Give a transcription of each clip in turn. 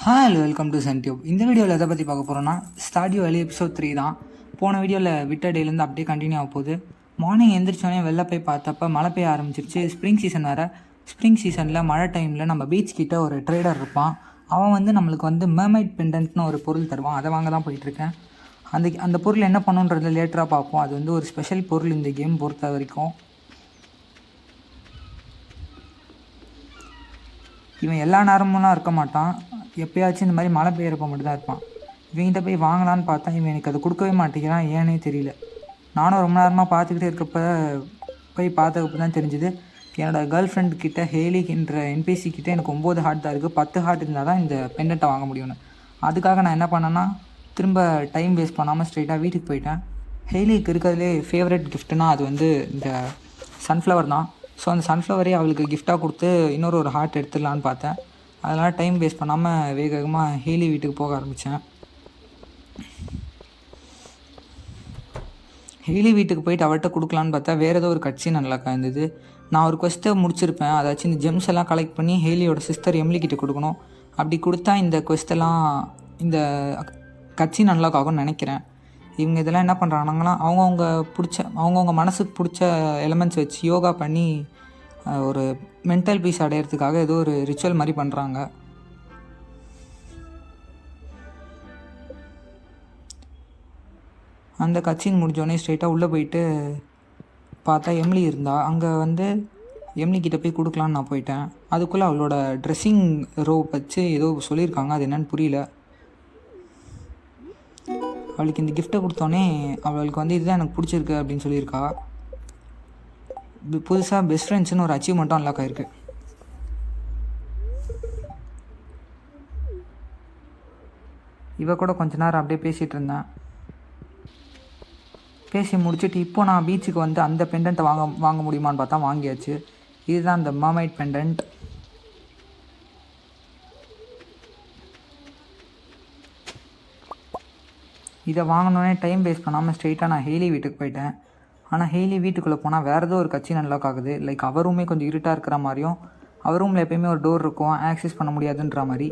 Hello welcome to Sun Tube. இந்த வீடியோவில் எதை பற்றி பார்க்க போகிறோன்னா ஸ்டாடியோ வேலி எபிசோட் 3 தான். போன வீடியோவில் விட்ட டேலேருந்து அப்படியே கண்டினியூ ஆக போகுது. மார்னிங் எந்திரிச்சோடனே வெளில போய் பார்த்தப்ப மழை பெய்ய ஆரம்பிச்சிருச்சு. ஸ்ப்ரிங் சீசன் வேறு. ஸ்ப்ரிங் சீசனில் மழை டைமில் நம்ம பீச் கிட்ட ஒரு ட்ரேடர் இருப்பான். அவன் நம்மளுக்கு மெர்மைட் பெண்டன்ட்னு ஒரு பொருள் தருவான். அதை வாங்க தான் போயிட்டுருக்கேன். அந்த பொருள் என்ன பண்ணுன்றதை லேட்டராக பார்ப்போம். அது ஒரு ஸ்பெஷல் பொருள் இந்த கேம் பொறுத்த வரைக்கும். இவன் எல்லா நேரமும்லாம் இருக்க மாட்டான். எப்போயாச்சும் இந்த மாதிரி மழை பெய்யறப்ப மட்டும்தான் இருப்பான். இவங்கிட்ட போய் வாங்கலான்னு பார்த்தா இவன் எனக்கு அதை கொடுக்கவே மாட்டேங்கிறான். ஏன்னே தெரியல. நானும் ரொம்ப நேரமாக பார்த்துக்கிட்டே இருக்கப்போ போய் பார்த்தப்போ தான் தெரிஞ்சுது, என்னோடய கேர்ள் ஃப்ரெண்ட் கிட்ட ஹேலின்ற என்பிசி கிட்டே எனக்கு 9 ஹார்ட் தான் இருக்குது. 10 ஹார்ட் இருந்தால் தான் இந்த பெண்டண்ட்டை வாங்க முடியும்னு. அதுக்காக நான் என்ன பண்ணேன்னா, திரும்ப டைம் வேஸ்ட் பண்ணாமல் ஸ்ட்ரெயிட்டாக வீட்டுக்கு போயிட்டேன். ஹேலிக்கு இருக்கிறதுலே ஃபேவரட் கிஃப்ட்னா அது இந்த சன்ஃப்ளவர் தான். ஸோ அந்த சன்ஃப்ளவரே அவளுக்கு கிஃப்டாக கொடுத்து இன்னொரு ஹார்ட் எடுத்துடலான்னு பார்த்தேன். அதனால் டைம் வேஸ்ட் பண்ணாமல் வேகமாக ஹேலி வீட்டுக்கு போக ஆரம்பித்தேன். ஹேலி வீட்டுக்கு போயிட்டு அவள்கிட்ட கொடுக்கலான்னு பார்த்தா வேறு ஏதோ ஒரு கட்சி நல்லா இருந்தது. நான் ஒரு குவெஸ்ட்டை முடிச்சிருப்பேன். அதாச்சும் இந்த ஜெம்ஸ் எல்லாம் கலெக்ட் பண்ணி ஹேலியோட சிஸ்டர் எம்லி கிட்டே கொடுக்கணும். அப்படி கொடுத்தா இந்த குவெஸ்ட்டெல்லாம் இந்த கட்சி நல்லா ஆகும்னு நினைக்கிறேன். இவங்க இதெல்லாம் என்ன பண்ணுறாங்கலாம், அவங்கவுங்க மனசுக்கு பிடிச்ச எலமெண்ட்ஸ் வச்சு யோகா பண்ணி ஒரு மென்டல் பீஸ் அடையிறதுக்காக ஏதோ ஒரு ரிச்சுவல் மாதிரி பண்ணுறாங்க. அந்த கட்சின்னு முடிஞ்சோடனே ஸ்ட்ரெயிட்டாக உள்ளே போயிட்டு பார்த்தா எம்லி இருந்தா. அங்கே எம்லி கிட்டே போய் கொடுக்கலான்னு நான் போயிட்டேன். அதுக்குள்ளே அவளோட ட்ரெஸ்ஸிங் ரோப் வச்சு ஏதோ சொல்லியிருக்காங்க. அது என்னன்னு புரியல. அவளுக்கு இந்த கிஃப்ட்டை கொடுத்தோன்னே அவளுக்கு இதுதான் எனக்கு பிடிச்சிருக்கு அப்படின்னு சொல்லியிருக்கா. புதுசாக பெஸ்ட் ஃப்ரெண்ட்ஸ்னு ஒரு அச்சீவ்மெண்ட்டும் அன்லாக் ஆகிருக்கு. இவ கூட கொஞ்ச நேரம் அப்படியே பேசிகிட்டு இருந்தேன். பேசி முடிச்சுட்டு இப்போ நான் பீச்சுக்கு அந்த பெண்டண்ட்டை வாங்க முடியுமான்னு பார்த்தா வாங்கியாச்சு. இதுதான் அந்த மர்மைட் பெண்டன்ட். இதை வாங்கினோடனே டைம் வேஸ்ட் பண்ணாமல் ஸ்ட்ரெயிட்டாக நான் ஹேலி வீட்டுக்கு போயிட்டேன். ஆனால் ஹேலி வீட்டுக்குள்ளே போனால் வேறு ஏதோ ஒரு கட்சி அன்லாக் ஆகுது. லைக் அவர் ரூமே கொஞ்சம் இருட்டாக இருக்கிற மாதிரியும், அவர் ரூமில் எப்போயுமே ஒரு டோர் இருக்கும், ஆக்சஸ் பண்ண முடியாதுன்ற மாதிரி.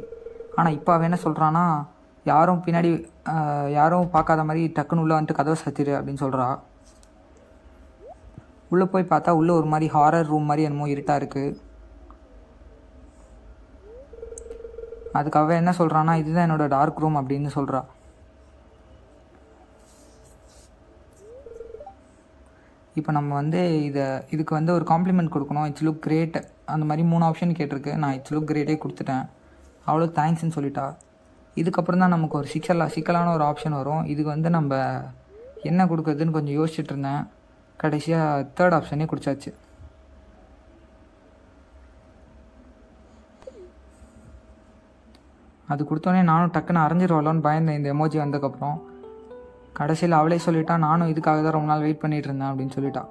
ஆனால் இப்போ அவன் என்ன சொல்கிறான்னா, யாரும் பார்க்காத மாதிரி டக்குன்னு உள்ளே கதவை சத்திரு அப்படின்னு சொல்கிறா. உள்ளே போய் பார்த்தா உள்ளே ஒரு மாதிரி ஹாரர் ரூம் மாதிரி என்னமோ இருட்டாக இருக்குது. அதுக்காக என்ன சொல்கிறான்னா, இதுதான் என்னோடய டார்க் ரூம் அப்படின்னு சொல்கிறா. இப்போ நம்ம இதுக்கு ஒரு காம்ப்ளிமெண்ட் கொடுக்கணும். இட்ஸ் லுக் கிரேட் அந்த மாதிரி 3 ஆப்ஷன் கேட்டிருக்கு. நான் இட்ஸ் லுக் கிரேட்டே கொடுத்துட்டேன். அவ்வளோ தேங்க்ஸ்ன்னு சொல்லிட்டா. இதுக்கப்புறம் தான் நமக்கு ஒரு சிக்கலான ஒரு ஆப்ஷன் வரும். இதுக்கு நம்ம என்ன கொடுக்குறதுன்னு கொஞ்சம் யோசிச்சுட்டு இருந்தேன். கடைசியாக 3rd ஆப்ஷனே குடிச்சாச்சு. அது கொடுத்தோன்னே நானும் டக்குன்னு அரைஞ்சிருவாளோன்னு பயந்தேன் இந்த எமோஜி வந்ததுக்கப்புறம். கடைசியில் அவளே சொல்லிட்டா, நானும் இதுக்காக தான் ரொம்ப நாள் வெயிட் பண்ணிகிட்டு இருந்தேன் அப்படின்னு சொல்லிட்டா.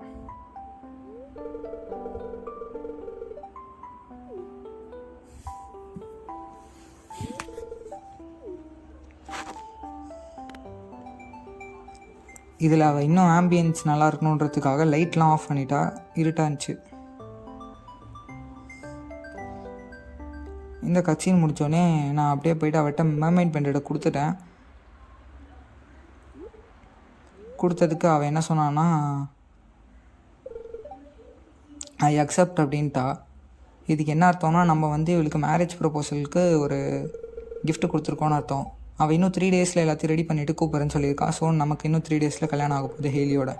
இதில் அவள் இன்னும் ஆம்பியன்ஸ் நல்லா இருக்கணுன்றதுக்காக லைட்லாம் ஆஃப் பண்ணிட்டா. இருட்டாக இருந்துச்சு. இந்த கட்சின்னு முடித்தோடனே நான் அப்படியே போயிட்டு அவட்ட மெர்மைட் பெண்டன்ட்டை கொடுத்துட்டேன். கொடுத்ததுக்கு அவள் என்ன சொன்னான்னா, ஐ அக்செப்ட் அப்படின்ட்டா. இதுக்கு என்ன அர்த்தம்னா, நம்ம இவளுக்கு மேரேஜ் ப்ரொபோசலுக்கு ஒரு கிஃப்ட் கொடுத்துருக்கோன்னு அர்த்தம். அவள் இன்னும் 3 டேஸில் எல்லாத்தையும் ரெடி பண்ணிவிட்டு கூப்பிட்றேன்னு சொல்லியிருக்கா. ஸோ நமக்கு இன்னும் 3 டேஸில் கல்யாணம் ஆக போகுது ஹேலியோட.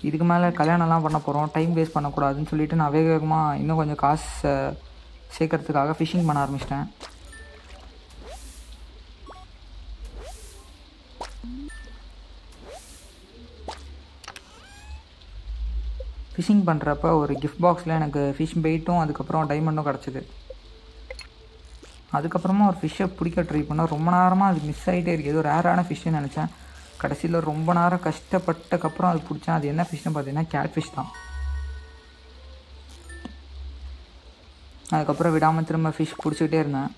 இதுக்கு மேலே கல்யாணம்லாம் பண்ண போகிறோம், டைம் வேஸ்ட் பண்ணக்கூடாதுன்னு சொல்லிவிட்டு நான் வேகமாக இன்னும் கொஞ்சம் காசு சேர்க்கறதுக்காக ஃபிஷிங் பண்ண ஆரம்பிச்சிட்டேன். ஃபிஷிங் பண்ணுறப்ப ஒரு கிஃப்ட் பாக்ஸில் எனக்கு ஃபிஷ் பெயிட்டும் அதுக்கப்புறம் டைமண்டும் கிடச்சிது. அதுக்கப்புறமா ஒரு ஃபிஷ்ஷை பிடிக்க ட்ரை பண்ணால் ரொம்ப நேரமாக அது மிஸ் ஆகிட்டே இருக்குது. ஏதோ ரேரான ஃபிஷ்ஷுன்னு நினச்சேன். கடைசியில் ரொம்ப நேரம் கஷ்டப்பட்டக்கப்புறம் அது பிடிச்சேன். அது என்ன ஃபிஷ்னு பார்த்தீங்கன்னா கேட் ஃபிஷ் தான். அதுக்கப்புறம் விடாமல் திரும்ப ஃபிஷ் பிடிச்சிக்கிட்டே இருந்தேன்.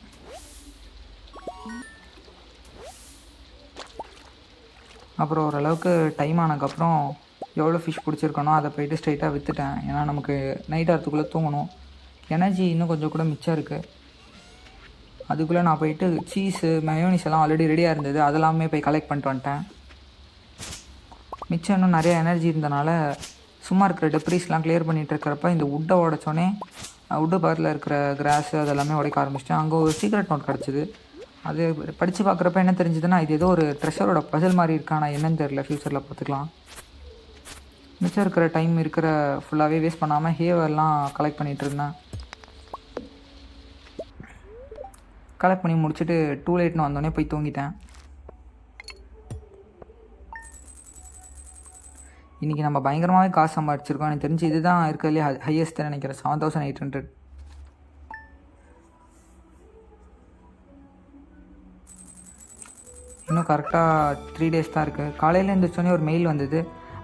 அப்புறம் ஓரளவுக்கு டைம் ஆனதுக்கப்புறம் எவ்வளோ ஃபிஷ் பிடிச்சிருக்கனோ அதை போய்ட்டு ஸ்ட்ரைட்டாக விற்றுட்டேன். ஏன்னா நமக்கு நைட் ஆகிறதுக்குள்ளே தூங்கணும். எனர்ஜி இன்னும் கொஞ்சம் கூட மிச்சம் இருக்குது. அதுக்குள்ளே நான் போயிட்டு சீஸு மயோனிஸ் எல்லாம் ஆல்ரெடி ரெடியாக இருந்தது, அதெல்லாமே போய் கலெக்ட் பண்ணிட்டு வந்துட்டேன். மிச்சம் இன்னும் நிறைய எனர்ஜி இருந்தனால சும்மா இருக்கிற டெப்ரிஸ்லாம் கிளியர் பண்ணிகிட்டு இருக்கிறப்ப இந்த உட்டை உடச்சோன்னே உட்டு பக்கத்தில் இருக்கிற கிராஸு அதெல்லாமே உடைக்க ஆரம்பிச்சிட்டேன். அங்கே ஒரு சீக்ரெட் நோட் கிடச்சிது. அது படித்து பார்க்குறப்ப என்ன தெரிஞ்சுதுன்னா, இது ஏதோ ஒரு ட்ரெஷரோட பசில் மாதிரி இருக்கா. ஆனால் என்னன்னு தெரில, ஃப்யூச்சரில் பார்த்துக்கலாம். மிச்சம் இருக்கிற டைம் இருக்கிற ஃபுல்லாகவே வேஸ்ட் பண்ணாமல் ஹேவெல்லாம் கலெக்ட் பண்ணிகிட்டு இருந்தேன். கலெக்ட் பண்ணி முடிச்சுட்டு டூ லேட்னு வந்தோடனே போய் தூங்கிட்டேன். இன்றைக்கி நம்ம பயங்கரமாகவே காசு சம்பாதிச்சிருக்கோம். எனக்கு தெரிஞ்சு இதுதான் இருக்கிறதுலே ஹையஸ்ட்டு நினைக்கிறேன், 7800. இன்னும் கரெக்டாக 3 days தான் இருக்குது. காலையில் எழுந்திரிச்சோன்னே ஒரு மெயில் வந்தது.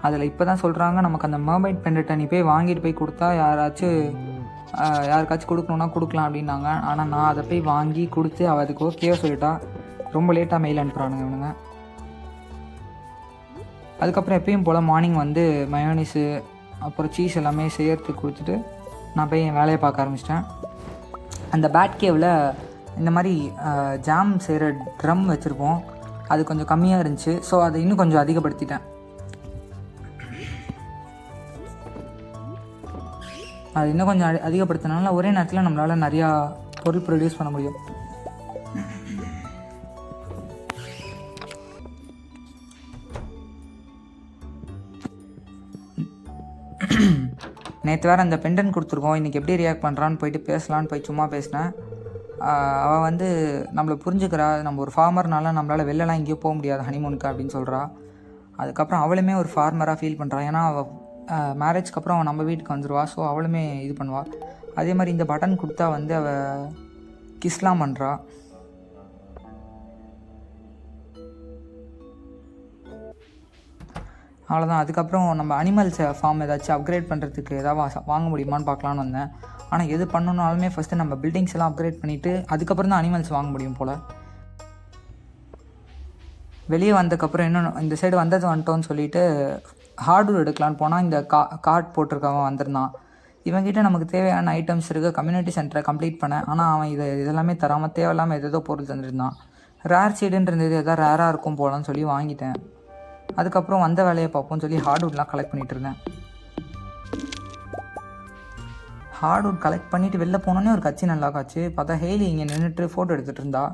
அதில் இப்போ தான் சொல்கிறாங்க, நமக்கு அந்த மர்மைட் பெண்டட்டை நீ போய் வாங்கிட்டு போய் கொடுத்தா யாருக்காச்சும் கொடுக்கணுன்னா கொடுக்கலாம் அப்படின்னாங்க. ஆனால் நான் அதை போய் வாங்கி கொடுத்து அவள் அதுக்கு ஓகே சொல்லிட்டா. ரொம்ப லேட்டாக மெயில் அனுப்புகிறானுங்க இவனுங்க. அதுக்கப்புறம் எப்பயும் போல் மார்னிங் வந்து மயோனிஸு அப்புறம் சீஸ் எல்லாமே செய்யறதுக்கு கொடுத்துட்டு நான் போய் என் வேலையை பார்க்க ஆரம்பிச்சிட்டேன். அந்த பேட் கேவில் இந்த மாதிரி ஜாம் செய்கிற ட்ரம் வச்சுருப்போம். அது கொஞ்சம் கம்மியாக இருந்துச்சு. ஸோ அதை இன்னும் கொஞ்சம் அதிகப்படுத்திட்டேன். அது இன்னும் கொஞ்சம் அதிகப்படுத்தினால ஒரே நேரத்தில் நம்மளால் நிறையா பொருள் ப்ரொடியூஸ் பண்ண முடியும். நேற்று வேறு அந்த பெண்டன் கொடுத்துருக்கோம், இன்றைக்கி எப்படி ரியாக்ட் பண்ணுறான்னு போயிட்டு பேசலான்னு போய் சும்மா பேசினேன். அவள் வந்து நம்மளை புரிஞ்சுக்கிறா. நம்ம ஒரு ஃபார்மர்னால நம்மளால் வெளிலலாம் எங்கேயும் போக முடியாது ஹனிமூனுக்கு அப்படின்னு சொல்கிறா. அதுக்கப்புறம் அவளுமே ஒரு ஃபார்மராக ஃபீல் பண்ணுறான். ஏன்னா அவள் மேரேஜ்க்கு அப்புறம் அவன் நம்ம வீட்டுக்கு வந்துடுவா. ஸோ அவளுமே இது பண்ணுவாள். அதே மாதிரி இந்த பட்டன் கொடுத்தா வந்து அவள் கிஸ்லாம் பண்ணுறா. அவ்வளோதான். அதுக்கப்புறம் நம்ம அனிமல்ஸை ஃபார்ம் ஏதாச்சும் அப்கிரேட் பண்ணுறதுக்கு ஏதாவது வாங்க முடியுமான்னு பார்க்கலான்னு வந்தேன். ஆனால் எது பண்ணணுன்னாலுமே ஃபஸ்ட்டு நம்ம பில்டிங்ஸ் எல்லாம் அப்கிரேட் பண்ணிவிட்டு அதுக்கப்புறம் தான் அனிமல்ஸ் வாங்க முடியும் போல். வெளியே வந்ததுக்கப்புறம் இன்னும் இந்த சைடு வந்துட்டோன்னு சொல்லிவிட்டு ஹார்ட்வேர் எடுக்கலான்னு போனால் இந்த கார்ட் போட்டிருக்கவன் வந்திருந்தான். இவங்ககிட்ட நமக்கு தேவையான ஐட்டம்ஸ் இருக்குது, கம்யூனிட்டி சென்டரை கம்ப்ளீட் பண்ணேன். ஆனால் அவன் இதெல்லாமே தராமல் தேவையில்லாமல் எதோ பொருள் தந்துருந்தான். ரேர் சீடுன்னு இருந்தது, எதாவது ரேராக இருக்கும் போலான்னு சொல்லி வாங்கிட்டேன். அதுக்கப்புறம் வந்த வேலையை பார்ப்போம்னு சொல்லி ஹார்ட்வுட்லாம் கலெக்ட் பண்ணிகிட்டு இருந்தேன். ஹார்ட்வுட் கலெக்ட் பண்ணிவிட்டு வெளில போனோன்னே ஒரு கட்சி நல்லா காய்ச்சி பார்த்தா ஹெய்லி இங்கே நின்றுட்டு ஃபோட்டோ எடுத்துகிட்டு இருந்தா.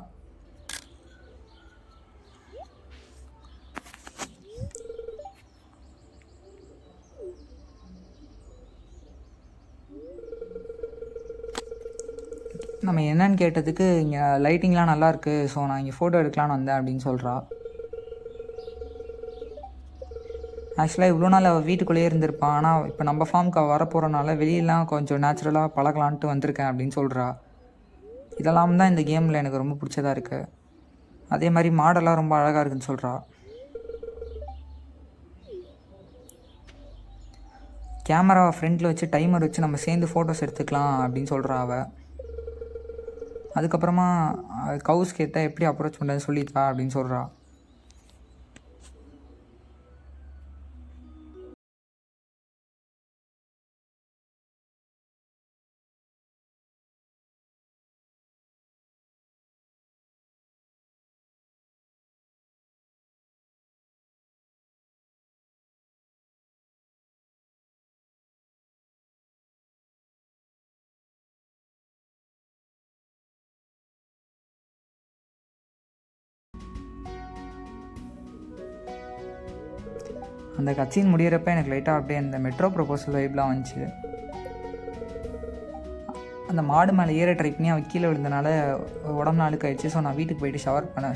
நம்ம என்னன்னு கேட்டதுக்கு இங்கே லைட்டிங்லாம் நல்லாயிருக்கு, ஸோ நான் இங்கே ஃபோட்டோ எடுக்கலான்னு வந்தேன் அப்படின்னு சொல்கிறா. ஆக்சுவலாக இவ்வளோ நாள் அவள் வீட்டுக்குள்ளேயே இருந்திருப்பான். ஆனால் இப்போ நம்ம ஃபார்முக்கு அவள் வரப்போகிறனால வெளியெல்லாம் கொஞ்சம் நேச்சுரலாக பழகலான்ட்டு வந்திருக்கேன் அப்படின்னு சொல்கிறா. இதெல்லாம் தான் இந்த கேமில் எனக்கு ரொம்ப பிடிச்சதாக இருக்குது. அதே மாதிரி மாடெல்லாம் ரொம்ப அழகாக இருக்குதுன்னு சொல்கிறா. கேமராவை ஃப்ரண்ட்டில் வச்சு டைமர் வச்சு நம்ம சேர்ந்து ஃபோட்டோஸ் எடுத்துக்கலாம் அப்படின்னு சொல்கிறா அவள். அதுக்கப்புறமா கவுஸ் கேட்டால் எப்படி அப்ரோச் பண்ணுறதுன்னு சொல்லித்தா அப்படின்னு சொல்கிறா. அந்த கட்சியின் முடிகிறப்ப எனக்கு லைட்டாக அப்படியே அந்த மெட்ரோ ப்ரொபோசல் வைப்லாம் வந்துச்சு. அந்த மாடு மேலே ஏற ட்ரை பண்ணி அவள் கீழே விழுந்தனால உடம்பு நாளுக்கு ஆயிடுச்சு. ஸோ நான் வீட்டுக்கு போயிட்டு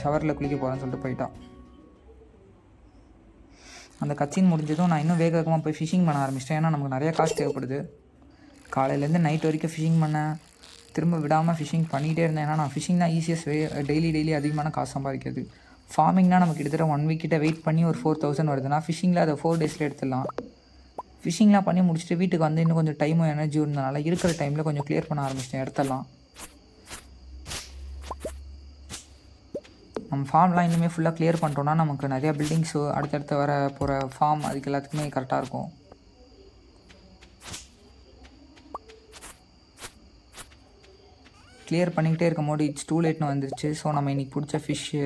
ஷவரில் குளிக்க போகிறேன்னு சொல்லிட்டு போயிட்டான். அந்த கட்சின் முடிஞ்சதும் நான் இன்னும் வேகமாக போய் ஃபிஷிங் பண்ண ஆரம்பிச்சிட்டேன். ஏன்னா நமக்கு நிறையா காசு தேவைப்படுது. காலையிலேருந்து நைட் வரைக்கும் ஃபிஷிங் பண்ணேன், திரும்ப விடாமல் ஃபிஷிங் பண்ணிகிட்டே இருந்தேன். ஏன்னா நான் ஃபிஷிங் தான் ஈஸியஸ்ட் வே, டெய்லி அதிகமான காசு சம்பாதிக்கிறது. ஃபார்மிங்னால் நமக்கு கிட்டத்தட்ட 1 week கிட்ட வெயிட் பண்ணி ஒரு 4000 வருதுன்னா ஃபிஷிங்கில் அதை 4 days எடுத்துடலாம். ஃபிஷிங்லாம் பண்ணி முடிச்சுட்டு வீட்டுக்கு வந்து இன்னும் கொஞ்சம் டைமும் எனர்ஜி இருந்தனால இருக்கிற டைமில் கொஞ்சம் கிளியர் பண்ண ஆரம்பிச்சிட்டேன் இடத்தெல்லாம். நம்ம ஃபார்ம்லாம் இனிமேல் ஃபுல்லாக கிளியர் பண்ணிட்டோம்னா நமக்கு நிறையா பில்டிங்ஸு அடுத்தடுத்து வர போகிற ஃபார்ம் அதுக்கு எல்லாத்துக்குமே கரெக்டாக இருக்கும். கிளியர் பண்ணிக்கிட்டே இருக்கும் போது இட்ஸ் டூ லேட்னு வந்துருச்சு. ஸோ நம்ம இன்றைக்கி பிடிச்ச ஃபிஷ்ஷு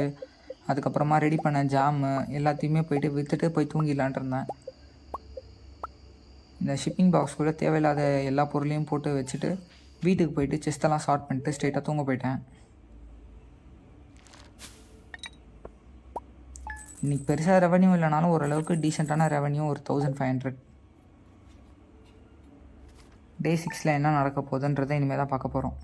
அதுக்கப்புறமா ரெடி பண்ண ஜாமு எல்லாத்தையுமே போயிட்டு விற்றுட்டு போய் தூங்கிடலான் இருந்தேன். இந்த ஷிப்பிங் பாக்ஸ்குள்ளே தேவையில்லாத எல்லா பொருளையும் போட்டு வச்சுட்டு வீட்டுக்கு போயிட்டு செஸ்டெல்லாம் ஷார்ட் பண்ணிட்டு ஸ்ட்ரெயிட்டாக தூங்க போயிட்டேன். இன்றைக்கி பெருசாக ரெவன்யூ இல்லைனாலும் ஓரளவுக்கு டீசெண்டான ரெவன்யூ ஒரு 1500. Day 6 என்ன நடக்க போகுதுன்றதை இனிமேல் தான் பார்க்க போகிறோம்.